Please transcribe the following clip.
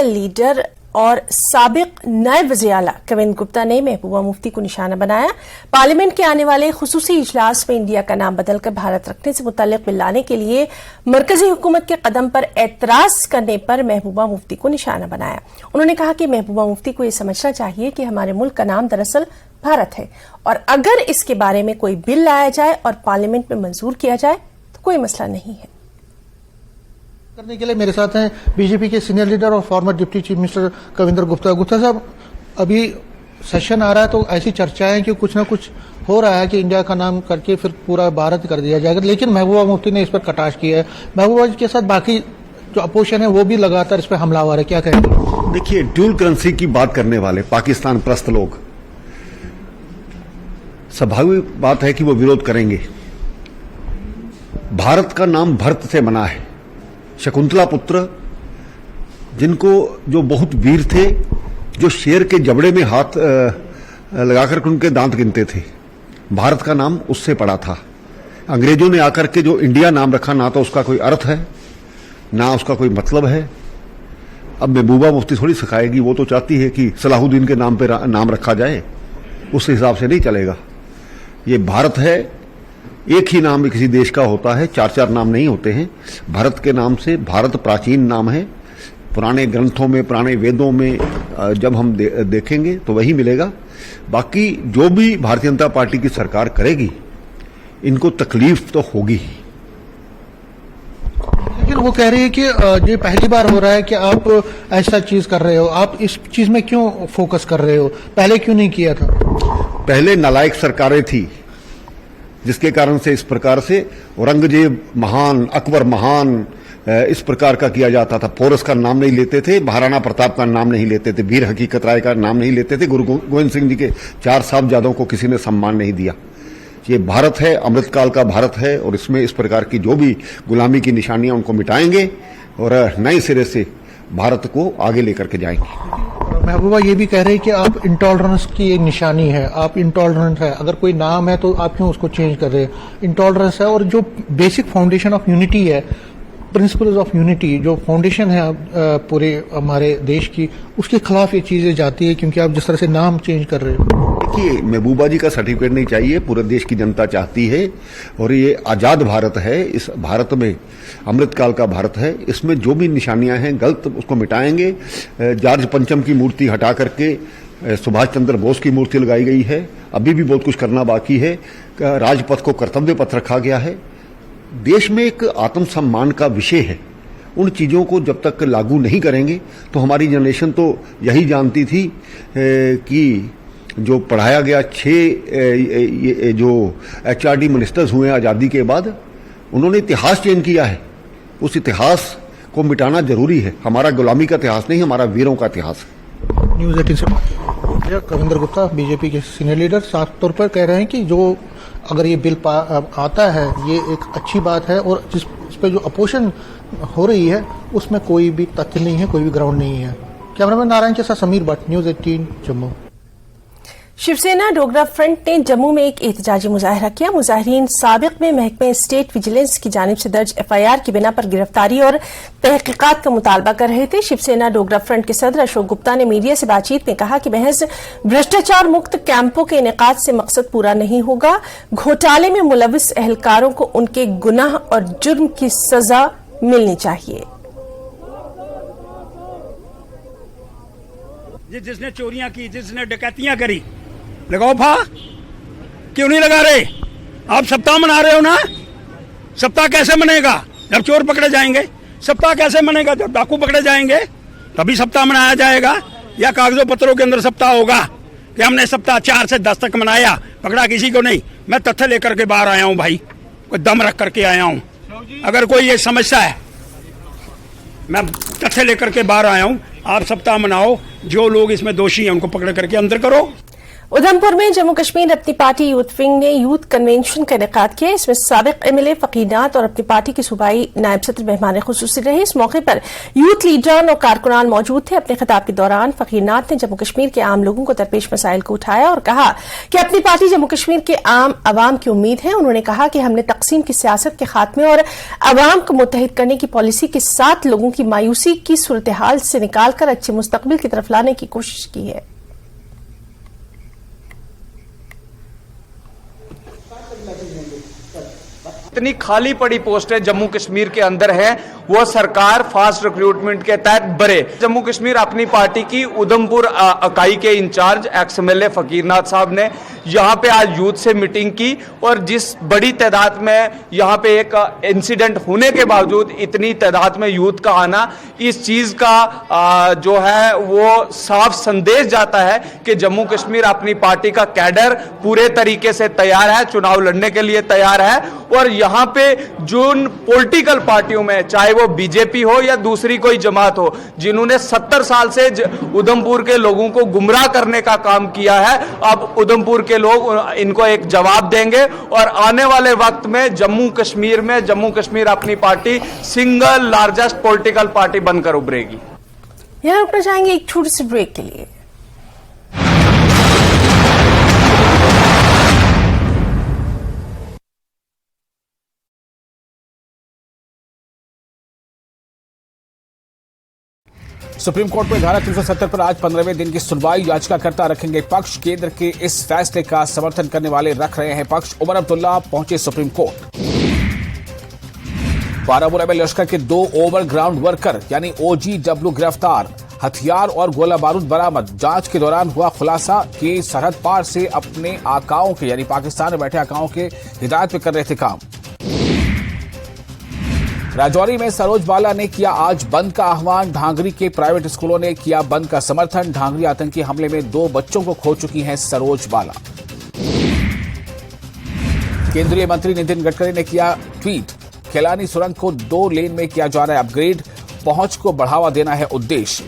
Leader और साबिक नायब वज़ीर आला कविंद्र गुप्ता ने महबूबा मुफ्ती को निशाना बनाया। पार्लियामेंट के आने वाले खुसूसी इजलास में इंडिया का नाम बदलकर भारत रखने से मुतल्लिक बिल लाने के लिए मरकजी हुकूमत के कदम पर एतराज करने पर महबूबा मुफ्ती को निशाना बनाया। उन्होंने कहा कि महबूबा मुफ्ती को यह समझना चाहिए कि हमारे मुल्क का नाम दरअसल भारत है और अगर इसके बारे में कोई बिल लाया जाए और पार्लियामेंट में मंजूर किया जाए तो कोई मसला नहीं है। करने के लिए मेरे साथ हैं बीजेपी के सीनियर लीडर और former deputy chief minister Kavinder Gupta. Gupta साहब, अभी सेशन आ रहा है तो ऐसी चर्चाएं कि कुछ ना कुछ हो रहा है कि इंडिया का नाम करके फिर पूरा भारत कर दिया जाएगा, लेकिन महबूबा मुफ्ती ने इस पर कटाक्ष किया है। महबूबा जी के साथ बाकी जो अपोजिशन है वो भी लगातार इस पर हमलावर है, क्या कहेंगे? देखिए, ड्यूल करेंसी की बात करने वाले पाकिस्तान प्रस्त लोग, स्वाभाविक बात है कि वो विरोध करेंगे। भारत का नाम भरत से बना है। शकुंतला पुत्र, जिनको जो बहुत वीर थे, जो शेर के जबड़े में हाथ लगाकर उनके दांत गिनते थे, भारत का नाम उससे पड़ा था। अंग्रेजों ने आकर के जो इंडिया नाम रखा, ना तो उसका कोई अर्थ है ना उसका कोई मतलब है। अब महबूबा मुफ्ती थोड़ी सिखाएगी, वो तो चाहती है कि सलाहुद्दीन के नाम पे नाम रखा जाए, उस हिसाब से नहीं चलेगा। ये भारत है, एक ही नाम किसी देश का होता है, चार चार नाम नहीं होते हैं। भारत के नाम से, भारत प्राचीन नाम है, पुराने ग्रंथों में, पुराने वेदों में जब हम देखेंगे तो वही मिलेगा। बाकी जो भी भारतीय जनता पार्टी की सरकार करेगी, इनको तकलीफ तो होगी ही। लेकिन वो कह रही है कि ये पहली बार हो रहा है कि आप ऐसा चीज कर रहे हो, आप इस चीज में क्यों फोकस कर रहे हो, पहले क्यों नहीं किया था? पहले नालायक सरकारें थी, जिसके कारण से इस प्रकार से औरंगजेब महान, अकबर महान, इस प्रकार का किया जाता था। पोरस का नाम नहीं लेते थे, महाराणा प्रताप का नाम नहीं लेते थे, वीर हकीकत राय का नाम नहीं लेते थे, गुरु गोविंद सिंह जी के 4 साहबजादों को किसी ने सम्मान नहीं दिया। ये भारत है, अमृतकाल का भारत है, और इसमें इस प्रकार की जो भी गुलामी की निशानियां उनको मिटाएंगे और नए सिरे से भारत को आगे लेकर के जाएंगे। महबूबा ये भी कह रहे हैं कि आप इंटॉलरेंस की एक निशानी है, आप इंटॉलरेंट है। अगर कोई नाम है तो आप क्यों उसको चेंज कर रहे हैं? इंटॉलरेंस है, और जो बेसिक फाउंडेशन ऑफ यूनिटी है, प्रिंसिपल्स ऑफ यूनिटी, जो फाउंडेशन है पूरे हमारे देश की, उसके खिलाफ ये चीजें जाती है, क्योंकि आप जिस तरह से नाम चेंज कर रहे हो। देखिए, महबूबा जी का सर्टिफिकेट नहीं चाहिए, पूरे देश की जनता चाहती है, और ये आजाद भारत है। इस भारत में अमृतकाल का भारत है, इसमें जो भी निशानियां हैं गलत, उसको मिटाएंगे। जॉर्ज पंचम की मूर्ति हटा करके सुभाष चंद्र बोस की मूर्ति लगाई गई है। अभी भी बहुत कुछ करना बाकी है। राजपथ को कर्तव्य पथ रखा गया है। देश में एक आत्मसम्मान का विषय है। उन चीजों को जब तक लागू नहीं करेंगे तो हमारी जनरेशन तो यही जानती थी कि जो पढ़ाया गया 6 जो HRD मिनिस्टर्स हुए आज़ादी के बाद, उन्होंने इतिहास चेंज किया है। उस इतिहास को मिटाना जरूरी है। हमारा गुलामी का इतिहास नहीं, हमारा वीरों का इतिहास है। न्यूज़ 18 से कविंद्र गुप्ता, बीजेपी के सीनियर लीडर, साफ तौर पर कह रहे हैं कि जो अगर ये बिल आता है, ये एक अच्छी बात है, और जिस पर जो अपोजिशन हो रही है उसमें कोई भी तथ्य नहीं है, कोई भी ग्राउंड नहीं है। कैमरामैन नारायण के साथ समीर भट्ट, न्यूज़ 18 जम्मू। शिवसेना डोगरा फ्रंट ने जम्मू में एक एहतजाजी मुजाहरा किया। मुजाहरीन साबिक में महकमे स्टेट विजिलेंस की जानिब से दर्ज FIR की बिना पर गिरफ्तारी और तहकीकात का मुतालबा कर रहे थे। शिवसेना डोगरा फ्रंट के सदर अशोक गुप्ता ने मीडिया से बातचीत में कहा कि महज भ्रष्टाचार मुक्त कैंपों के इनेकाद से मकसद पूरा नहीं होगा। घोटाले में मुलविस एहलकारों को उनके गुनाह और जुर्म की सजा मिलनी चाहिए। जिसने चोरियां की, जिसने डकैतियां करी, लगाओ फा। क्यों नहीं लगा रहे? आप सप्ताह मना रहे हो ना। सप्ताह कैसे मनेगा जब चोर पकड़े जाएंगे? सप्ताह कैसे मनेगा जब डाकू पकड़े जाएंगे? तभी सप्ताह मनाया जाएगा। या कागजों पत्रों के अंदर सप्ताह होगा कि हमने सप्ताह 4 से 10 तक मनाया, पकड़ा किसी को नहीं। मैं तथ्य लेकर के बाहर आया हूं भाई, कोई दम रख करके आया हूं। अगर कोई ये समस्या है, मैं तथ्य लेकर के बाहर आया हूं। आप सप्ताह मनाओ, जो लोग इसमें दोषी हैं उनको पकड़ करके अंदर करो। उधमपुर में जम्मू कश्मीर अपनी पार्टी यूथ विंग ने यूथ कन्वेंशन का इनेकाद किया। इसमें साबिक एमएलए फकीर नाथ और अपनी पार्टी के सूबाई नायब सदर मेहमान खुसूसी रहे। इस मौके पर यूथ लीडरान और कारकुनान मौजूद थे। अपने खिताब के दौरान फकीर नाथ ने जम्मू कश्मीर के आम लोगों को दरपेश मसाइल को उठाया और कहा कि अपनी पार्टी जम्मू कश्मीर के आम अवाम की उम्मीद है। उन्होंने कहा कि हमने तकसीम की सियासत के खात्मे और अवाम को मुत्तहिद करने की पॉलिसी के साथ लोगों की मायूसी की सूरत हाल से निकालकर अच्छे मुस्तकबिल की तरफ लाने की कोशिश की है। इतनी खाली पड़ी पोस्टें जम्मू कश्मीर के अंदर हैं, वो सरकार फास्ट रिक्रूटमेंट के तहत भरे। जम्मू कश्मीर अपनी पार्टी की उधमपुर इकाई के इंचार्ज एक्स एमएलए फकीर नाथ साहब ने यहाँ पे आज यूथ से मीटिंग की और जिस बड़ी तादाद में यहाँ पे एक इंसिडेंट होने के बावजूद इतनी तादाद में यूथ का आना, इस चीज का जो है वो साफ संदेश जाता है कि जम्मू कश्मीर अपनी पार्टी का कैडर पूरे तरीके से तैयार है, चुनाव लड़ने के लिए तैयार है। और यहाँ पे जिन पॉलिटिकल पार्टियों में, चाहे वो बीजेपी हो या दूसरी कोई जमात हो, जिन्होंने 70 साल से उधमपुर के लोगों को गुमराह करने का काम किया है, अब उधमपुर के लोग इनको एक जवाब देंगे और आने वाले वक्त में जम्मू कश्मीर अपनी party single largest political party बनकर उभरेगी। यहां रुकना चाहेंगे एक छोटी सी ब्रेक के लिए। सुप्रीम कोर्ट में धारा 370 पर आज 15वें दिन की सुनवाई। याचिकाकर्ता रखेंगे पक्ष। केंद्र के इस फैसले का समर्थन करने वाले रख रहे हैं पक्ष। उमर अब्दुल्ला पहुंचे सुप्रीम कोर्ट। बारामूला में लश्कर के 2 ओवरग्राउंड वर्कर यानी OGW गिरफ्तार। हथियार और गोला बारूद बरामद। जांच के दौरान हुआ खुलासा कि सरहद पार से अपने आकाओं के यानी पाकिस्तान में बैठे आकाओं के हिदायत पे कर रहे थे काम। राजौरी में सरोज बाला ने किया आज बंद का आह्वान। ढांगरी के प्राइवेट स्कूलों ने किया बंद का समर्थन। ढांगरी आतंकी हमले में 2 बच्चों को खो चुकी हैं सरोज बाला। केंद्रीय मंत्री नितिन गडकरी ने किया ट्वीट। केलानी सुरंग को 2 लेन में किया जा रहा है अपग्रेड। पहुंच को बढ़ावा देना है उद्देश्य।